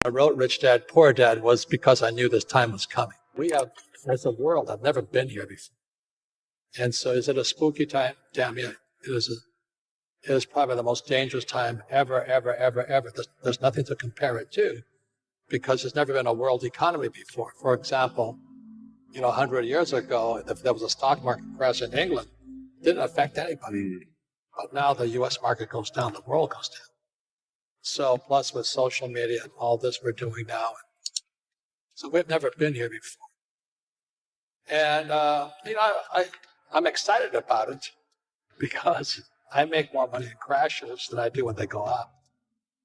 I wrote Rich Dad, Poor Dad was because I knew this time was coming. We have, as a world, I've never been here before. And so is it a spooky time? Damn yeah, it is probably the most dangerous time ever, ever, ever, ever. There's nothing to compare it to because there's never been a world economy before. For example, 100 years ago, if there was a stock market crash in England, it didn't affect anybody. But now the US market goes down, the world goes down. So plus with social media and all this we're doing now. So we've never been here before. And, I'm excited about it because I make more money in crashes than I do when they go up.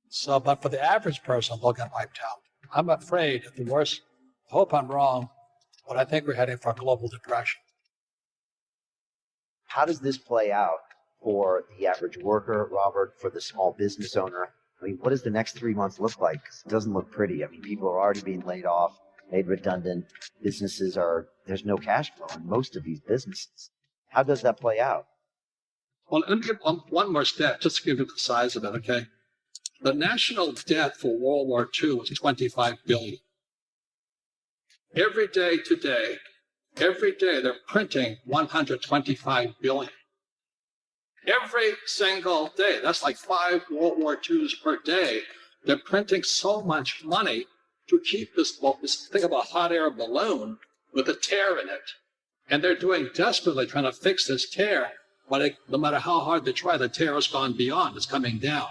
So, but for the average person, they'll get wiped out. I'm afraid at the worst, I hope I'm wrong, but I think we're heading for a global depression. How does this play out for the average worker, Robert, for the small business owner? I mean, what does the next 3 months look like? 'Cause it doesn't look pretty. I mean, people are already being laid off, made redundant. There's no cash flow in most of these businesses. How does that play out? Well, let me give one more stat, just to give you the size of it, okay? The national debt for World War II was $25 billion. Every day today, they're printing $125 billion. Every single day, that's like 5 World War IIs per day. They're printing so much money to keep this thing of a hot air balloon with a tear in it. And they're doing desperately trying to fix this tear, but no matter how hard they try, the tear has gone beyond, it's coming down.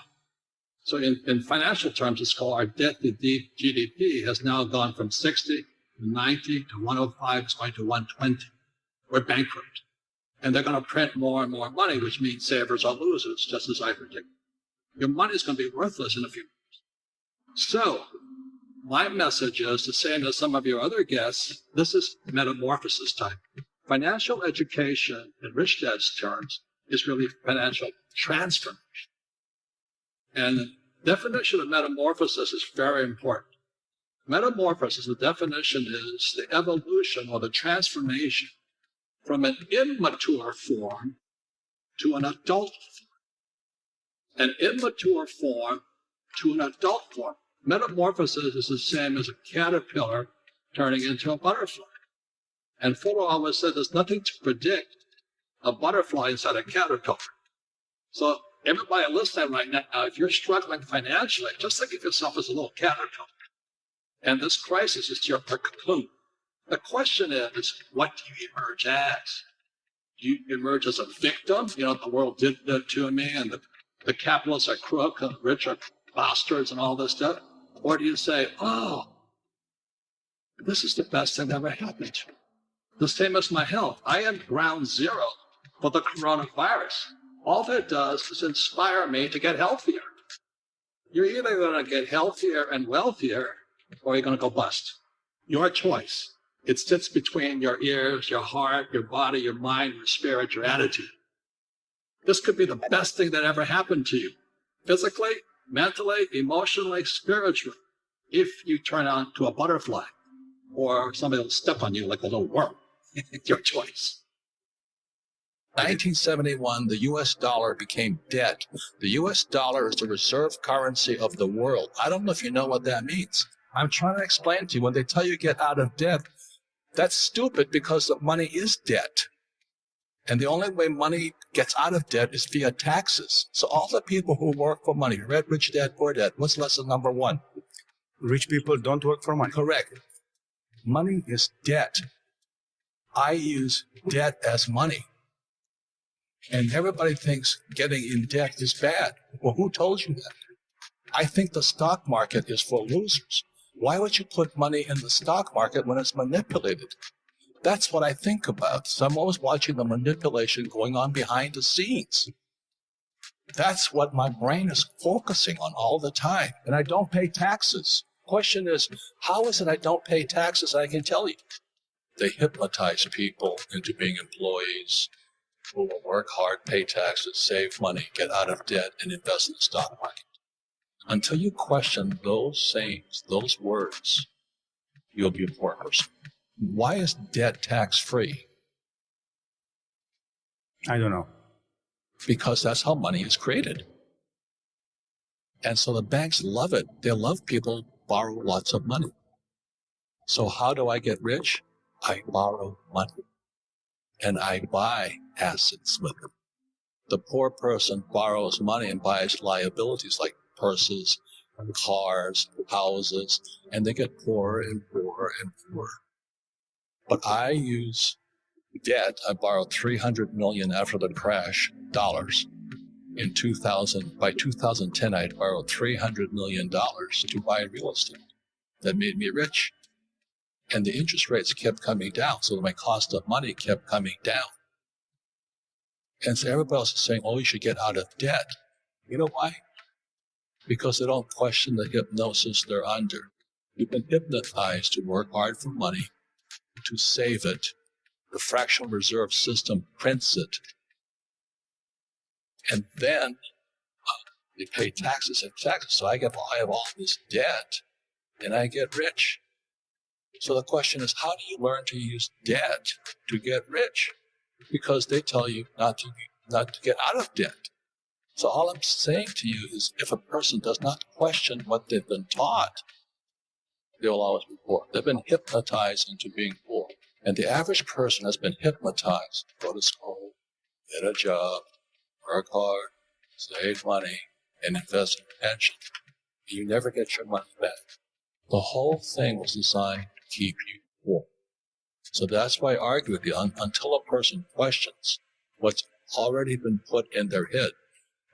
So in financial terms, it's called our debt to GDP has now gone from 60 to 90 to 105, it's going to 120. We're bankrupt. And they're going to print more and more money, which means savers are losers, just as I predict. Your money is going to be worthless in a few years. So my message is the same as some of your other guests. This is metamorphosis time. Financial education, in Rich Dad's terms, is really financial transformation. And the definition of metamorphosis is very important. Metamorphosis, the definition is the evolution or the transformation from an immature form to an adult form. An immature form to an adult form. Metamorphosis is the same as a caterpillar turning into a butterfly. And Fuller always said there's nothing to predict a butterfly inside a caterpillar. So everybody listening right now, if you're struggling financially, just think of yourself as a little caterpillar. And this crisis is your cocoon. The question is, what do you emerge as? Do you emerge as a victim? The world did that to me, and the capitalists are crook, and the rich are bastards, and all this stuff? Or do you say, oh, this is the best thing that ever happened to me? The same as my health. I am ground zero for the coronavirus. All that does is inspire me to get healthier. You're either going to get healthier and wealthier, or you're going to go bust. Your choice. It sits between your ears, your heart, your body, your mind, your spirit, your attitude. This could be the best thing that ever happened to you. Physically, mentally, emotionally, spiritually. If you turn on to a butterfly, or somebody will step on you like a little worm. It's your choice. 1971, the U.S. dollar became debt. The U.S. dollar is the reserve currency of the world. I don't know if you know what that means. I'm trying to explain to you, when they tell you get out of debt, that's stupid because the money is debt. And the only way money gets out of debt is via taxes. So all the people who work for money, read Rich Dad, Poor Dad, what's lesson number 1? Rich people don't work for money. Correct. Money is debt. I use debt as money. And everybody thinks getting in debt is bad. Well, who told you that? I think the stock market is for losers. Why would you put money in the stock market when it's manipulated? That's what I think about. So I'm always watching the manipulation going on behind the scenes. That's what my brain is focusing on all the time. And I don't pay taxes. Question is, how is it I don't pay taxes? I can tell you. They hypnotize people into being employees who will work hard, pay taxes, save money, get out of debt, and invest in the stock market. Until you question those sayings, those words, you'll be a poor person. Why is debt tax-free? I don't know. Because that's how money is created. And so the banks love it. They love people borrow lots of money. So how do I get rich? I borrow money and I buy assets with it. The poor person borrows money and buys liabilities like purses, cars, houses, and they get poorer and poorer and poorer. But I use debt. I borrowed $300 million after the crash, dollars. In 2000, by 2010, I had borrowed $300 million to buy real estate. That made me rich. And the interest rates kept coming down, so my cost of money kept coming down. And so everybody else is saying, oh, you should get out of debt. You know why? Because they don't question the hypnosis they're under. You've been hypnotized to work hard for money, to save it. The fractional reserve system prints it. And then they pay taxes and taxes. So I have all this debt and I get rich. So the question is, how do you learn to use debt to get rich? Because they tell you not to get out of debt. So all I'm saying to you is, if a person does not question what they've been taught, they will always be poor. They've been hypnotized into being poor. And the average person has been hypnotized. Go to school, get a job, work hard, save money, and invest in your pension. You never get your money back. The whole thing was designed to keep you poor. So that's why I argue with you. Until a person questions what's already been put in their head,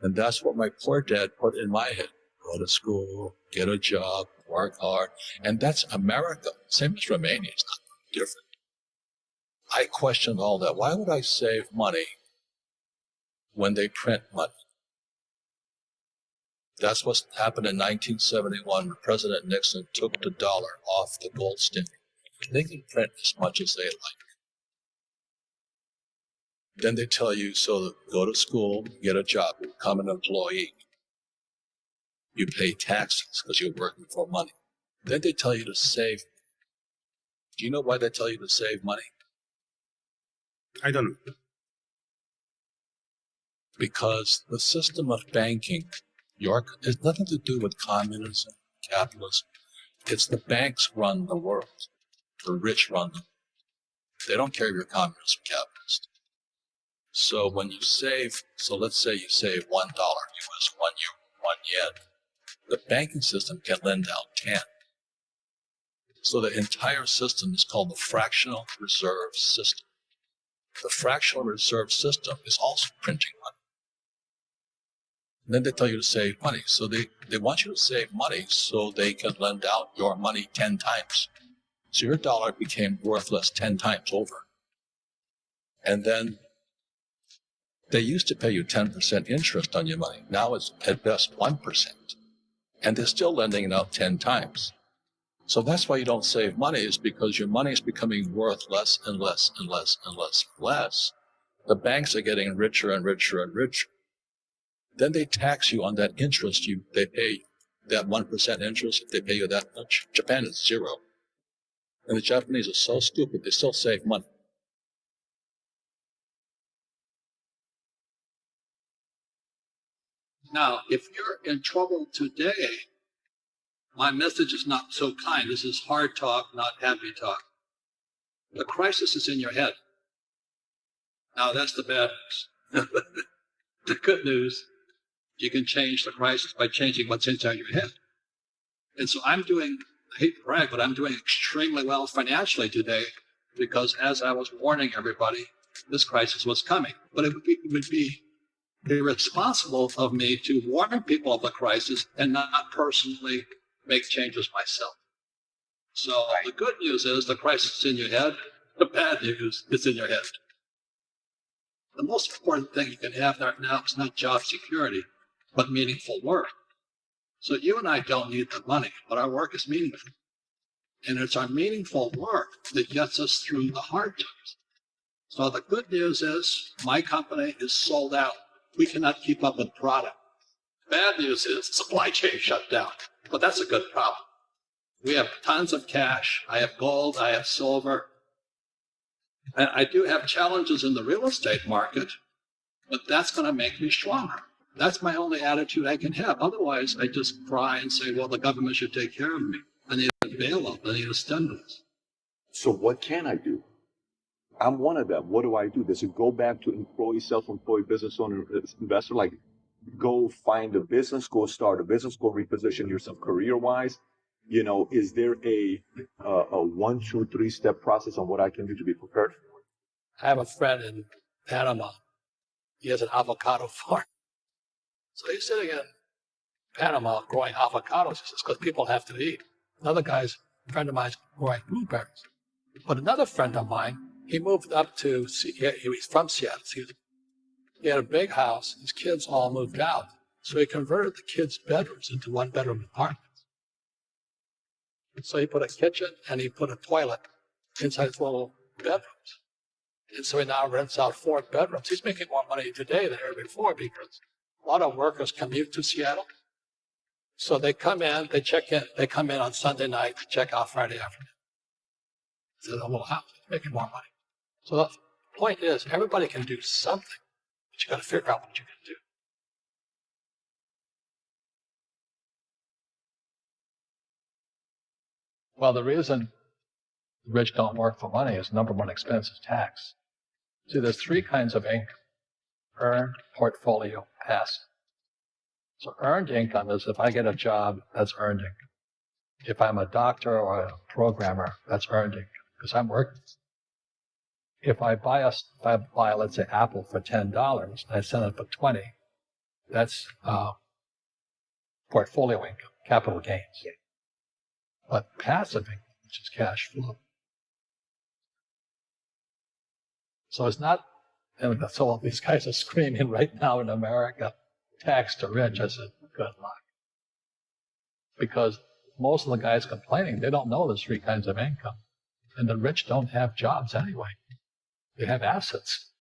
and that's what my poor dad put in my head. Go to school, get a job, work hard. And that's America. Same as Romania. It's not different. I questioned all that. Why would I save money when they print money? That's what happened in 1971 when President Nixon took the dollar off the gold standard. They can print as much as they like. Then they tell you, so go to school, get a job, become an employee. You pay taxes because you're working for money. Then they tell you to save. Do you know why they tell you to save money? I don't know. Because the system of banking, has nothing to do with communism, capitalism. It's the banks run the world. The rich run them. They don't care if you're communist or capitalist. So when you save, so let's say you save $1 US, 1 euro, 1 yen, the banking system can lend out 10. So the entire system is called the fractional reserve system. The fractional reserve system is also printing money. And then they tell you to save money. So they want you to save money so they can lend out your money 10 times. So your dollar became worthless 10 times over. And then they used to pay you 10% interest on your money. Now it's at best 1%. And they're still lending it out 10 times. So that's why you don't save money, is because your money is becoming worth less and less and less and less and less. The banks are getting richer and richer and richer. Then they tax you on that interest they pay you. That 1% interest, if they pay you that much. Japan is 0. And the Japanese are so stupid, they still save money. Now, if you're in trouble today, my message is not so kind. This is hard talk, not happy talk. The crisis is in your head. Now, that's the bad news. The good news, you can change the crisis by changing what's inside your head. And so I hate to brag, but I'm doing extremely well financially today, because as I was warning everybody, this crisis was coming. But it would be irresponsible of me to warn people of the crisis and not personally make changes myself. So the good news is the crisis is in your head. The bad news is in your head. The most important thing you can have right now is not job security, but meaningful work. So you and I don't need the money, but our work is meaningful. And it's our meaningful work that gets us through the hard times. So the good news is my company is sold out. We cannot keep up with product. Bad news is supply chain shut down, but that's a good problem. We have tons of cash. I have gold. I have silver. And I do have challenges in the real estate market, but that's going to make me stronger. That's my only attitude I can have. Otherwise, I just cry and say, well, the government should take care of me. I need a bailout. I need a stimulus. So what can I do? I'm one of them. What do I do? Does it go back to employee, self-employed business owner, investor? Like, go find a business, go start a business, go reposition yourself career-wise. You know, is there a 1, 2, 3-step process on what I can do to be prepared? I have a friend in Panama. He has an avocado farm. So he's sitting in Panama growing avocados. He says, because people have to eat. Another guy's a friend of mine growing blueberries. But another friend of mine, he moved up to, he's from Seattle. He had a big house. His kids all moved out. So he converted the kids' bedrooms into one-bedroom apartments. So he put a kitchen and he put a toilet inside his little bedrooms. And so he now rents out 4 bedrooms. He's making more money today than ever before because a lot of workers commute to Seattle. So they come in, they check in, they come in on Sunday night, check out Friday afternoon. It's a little house, making more money. So the point is, everybody can do something, but you got to figure out what you can do. Well, the reason the rich don't work for money is number one expense is tax. See, there's 3 kinds of income: earned, portfolio, passive. So earned income is if I get a job, that's earned income. If I'm a doctor or a programmer, that's earned income because I'm working. If I buy, let's say, Apple for $10 and I sell it for $20, that's portfolio income, capital gains. But passive income, which is cash flow. So it's not, and so all these guys are screaming right now in America, tax to rich. I said, good luck. Because most of the guys complaining, they don't know there's 3 kinds of income. And the rich don't have jobs anyway. They have assets.